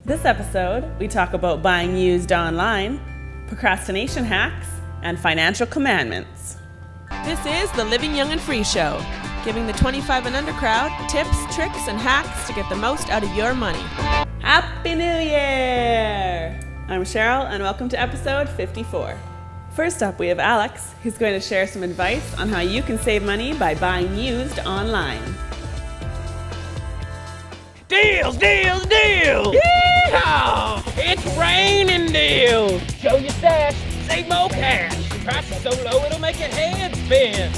This episode, we talk about buying used online, procrastination hacks, and financial commandments. This is the Living Young and Free Show, giving the 25 and under crowd tips, tricks, and hacks to get the most out of your money. Happy New Year! I'm Cheryl, and welcome to episode 54. First up, we have Alex, who's going to share some advice on how you can save money by buying used online. Deals, deals, deals! Yeehaw! It's raining deals! Show your stash, save more cash. The price is so low it'll make your head spin.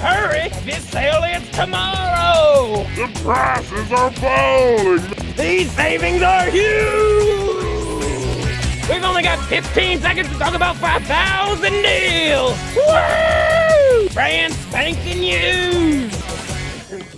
Hurry, this sale ends tomorrow! The prices are falling! These savings are huge! We've only got 15 seconds to talk about 5,000 deals! Woo! Brand spanking used!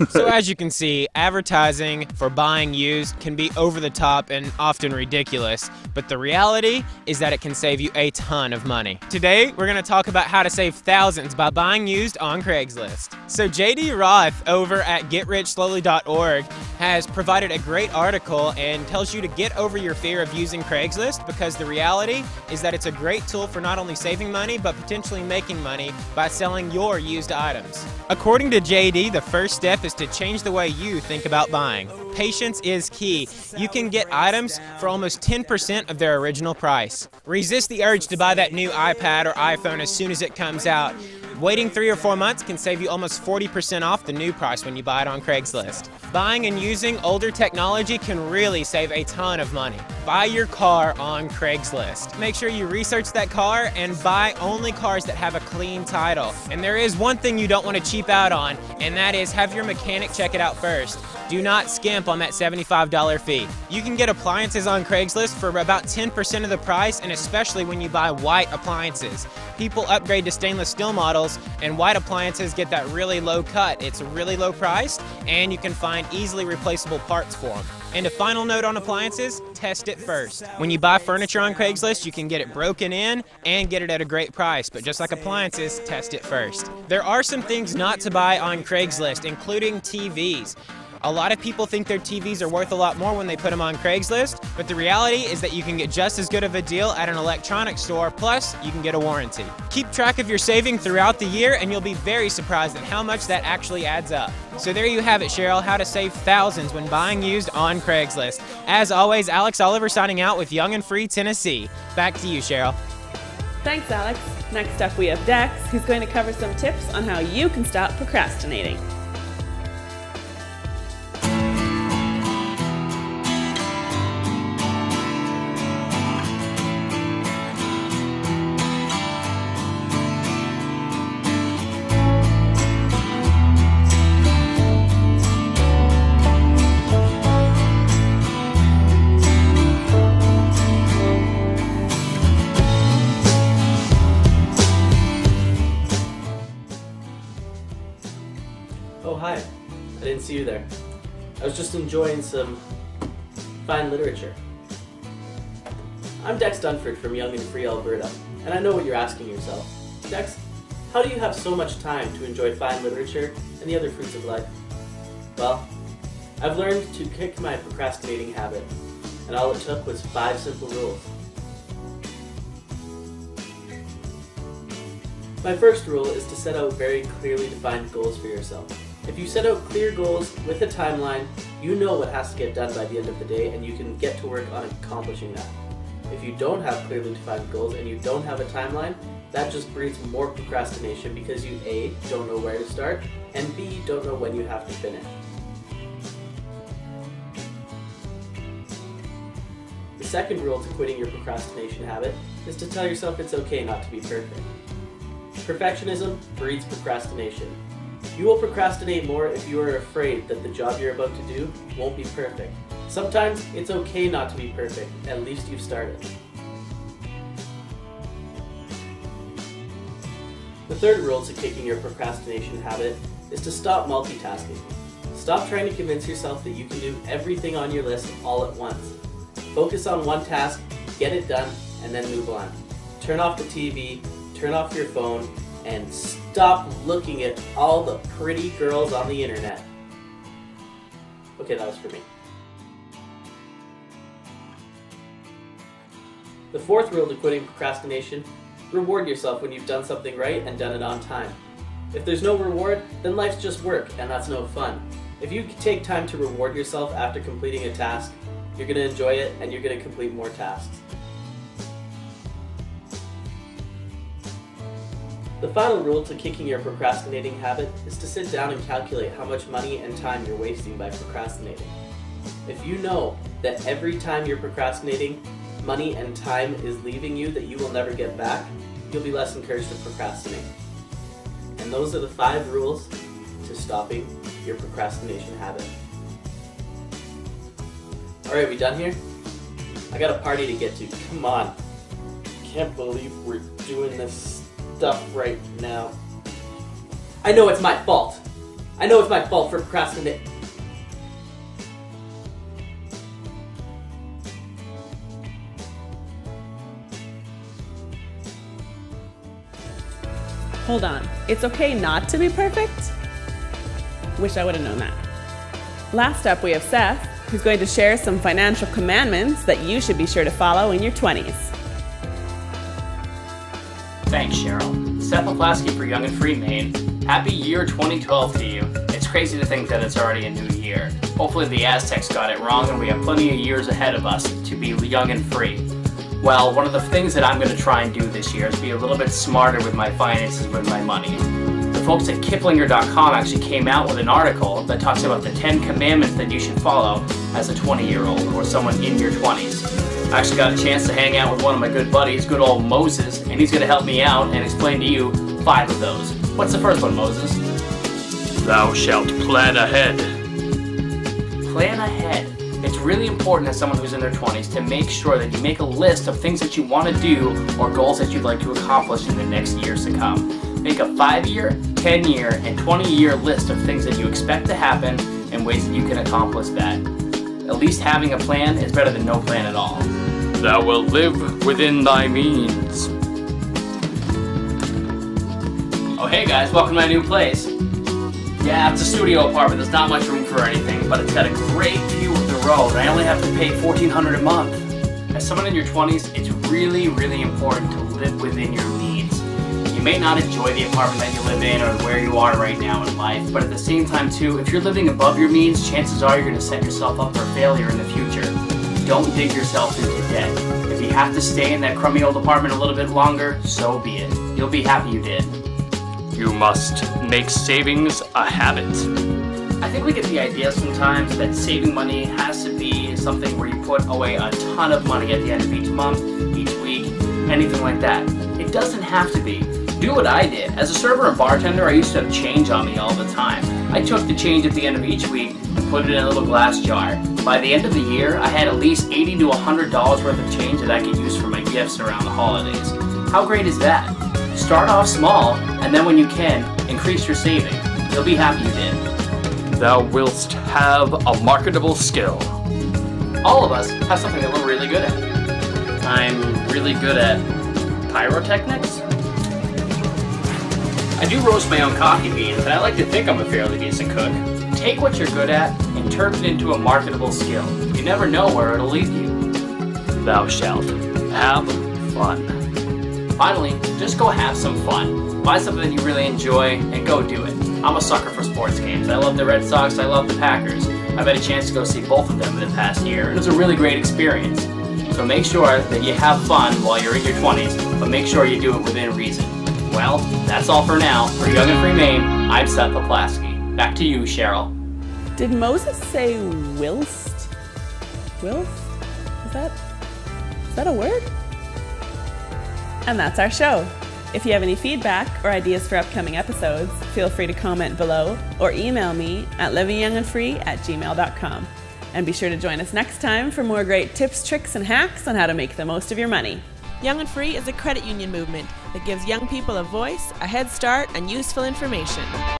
So as you can see, advertising for buying used can be over the top and often ridiculous, but the reality is that it can save you a ton of money. Today, we're going to talk about how to save thousands by buying used on Craigslist. So JD Roth over at GetRichSlowly.org has provided a great article and tells you to get over your fear of using Craigslist, because the reality is that it's a great tool for not only saving money, but potentially making money by selling your used items. According to JD, the first step is to change the way you think about buying. Patience is key. You can get items for almost 10% of their original price. Resist the urge to buy that new iPad or iPhone as soon as it comes out. Waiting 3 or 4 months can save you almost 40% off the new price when you buy it on Craigslist. Buying and using older technology can really save a ton of money. Buy your car on Craigslist. Make sure you research that car and buy only cars that have a clean title. And there is one thing you don't want to cheap out on, and that is have your mechanic check it out first. Do not skimp on that $75 fee. You can get appliances on Craigslist for about 10% of the price, and especially when you buy white appliances. People upgrade to stainless steel models, and white appliances get that really low cut. It's really low priced, and you can find easily replaceable parts for them. And a final note on appliances, test it first. When you buy furniture on Craigslist, you can get it broken in and get it at a great price, but just like appliances, test it first. There are some things not to buy on Craigslist, including TVs. A lot of people think their TVs are worth a lot more when they put them on Craigslist, but the reality is that you can get just as good of a deal at an electronics store, plus you can get a warranty. Keep track of your saving throughout the year, and you'll be very surprised at how much that actually adds up. So there you have it, Cheryl, how to save thousands when buying used on Craigslist. As always, Alex Oliver signing out with Young and Free, Tennessee. Back to you, Cheryl. Thanks, Alex. Next up, we have Dex, who's going to cover some tips on how you can stop procrastinating. Oh, hi. I didn't see you there. I was just enjoying some fine literature. I'm Dex Dunford from Young and Free, Alberta, and I know what you're asking yourself. Dex, how do you have so much time to enjoy fine literature and the other fruits of life? Well, I've learned to kick my procrastinating habit, and all it took was 5 simple rules. My first rule is to set out very clearly defined goals for yourself. If you set out clear goals with a timeline, you know what has to get done by the end of the day, and you can get to work on accomplishing that. If you don't have clearly defined goals and you don't have a timeline, that just breeds more procrastination because you A, don't know where to start, and B, don't know when you have to finish. The second rule to quitting your procrastination habit is to tell yourself it's okay not to be perfect. Perfectionism breeds procrastination. You will procrastinate more if you are afraid that the job you're about to do won't be perfect. Sometimes it's okay not to be perfect, at least you've started. The third rule to kicking your procrastination habit is to stop multitasking. Stop trying to convince yourself that you can do everything on your list all at once. Focus on one task, get it done, and then move on. Turn off the TV, turn off your phone, and stop looking at all the pretty girls on the internet. Okay, that was for me. The fourth rule to quitting procrastination: reward yourself when you've done something right and done it on time. If there's no reward, then life's just work, and that's no fun. If you take time to reward yourself after completing a task, you're going to enjoy it and you're going to complete more tasks. The final rule to kicking your procrastinating habit is to sit down and calculate how much money and time you're wasting by procrastinating. If you know that every time you're procrastinating, money and time is leaving you that you will never get back, you'll be less encouraged to procrastinate. And those are the 5 rules to stopping your procrastination habit. Alright, we done here? I got a party to get to. Come on. Can't believe we're doing this stuff right now. I know it's my fault. I know it's my fault for procrastinating. Hold on, it's okay not to be perfect? Wish I would have known that. Last up we have Seth, who's going to share some financial commandments that you should be sure to follow in your 20s. Thanks, Cheryl. Seth for Young and Free, Maine. Happy year 2012 to you. It's crazy to think that it's already a new year. Hopefully the Aztecs got it wrong and we have plenty of years ahead of us to be young and free. Well, one of the things that I'm going to try and do this year is be a little bit smarter with my finances, with my money. The folks at Kiplinger.com actually came out with an article that talks about the 10 commandments that you should follow as a 20-year-old or someone in your 20s. I actually got a chance to hang out with one of my good buddies, good old Moses, and he's going to help me out and explain to you 5 of those. What's the first one, Moses? Thou shalt plan ahead. Plan ahead. It's really important as someone who's in their 20s to make sure that you make a list of things that you want to do or goals that you'd like to accomplish in the next years to come. Make a 5-year, 10-year, and 20-year list of things that you expect to happen and ways that you can accomplish that. At least having a plan is better than no plan at all. Thou wilt live within thy means. Oh hey guys, welcome to my new place. Yeah, it's a studio apartment, there's not much room for anything, but it's got a great view of the road, and I only have to pay $1,400 a month. As someone in your 20s, it's really, really important to live within your means. You may not enjoy the apartment that you live in or where you are right now in life, but at the same time too, if you're living above your means, chances are you're going to set yourself up for failure in the future. Don't dig yourself into debt. If you have to stay in that crummy old apartment a little bit longer, so be it. You'll be happy you did. You must make savings a habit. I think we get the idea sometimes that saving money has to be something where you put away a ton of money at the end of each month, each week, anything like that. It doesn't have to be. Do what I did. As a server and bartender, I used to have change on me all the time. I took the change at the end of each week and put it in a little glass jar. By the end of the year, I had at least $80 to $100 worth of change that I could use for my gifts around the holidays. How great is that? Start off small, and then when you can, increase your saving. You'll be happy you did. Thou wilt have a marketable skill. All of us have something that we're really good at. I'm really good at pyrotechnics. I do roast my own coffee beans, and I like to think I'm a fairly decent cook. Take what you're good at and turn it into a marketable skill. You never know where it'll lead you. Thou shalt have fun. Finally, just go have some fun. Find something that you really enjoy and go do it. I'm a sucker for sports games. I love the Red Sox, I love the Packers. I've had a chance to go see both of them in the past year, and it was a really great experience. So make sure that you have fun while you're in your 20s, but make sure you do it within reason. Well, that's all for now. For Young and Free Maine, I'm Seth. Back to you, Cheryl. Did Moses say whilst? Whilst? Is that a word? And that's our show. If you have any feedback or ideas for upcoming episodes, feel free to comment below or email me at livingyoungandfree@gmail.com. And be sure to join us next time for more great tips, tricks, and hacks on how to make the most of your money. Young and Free is a credit union movement that gives young people a voice, a head start, and useful information.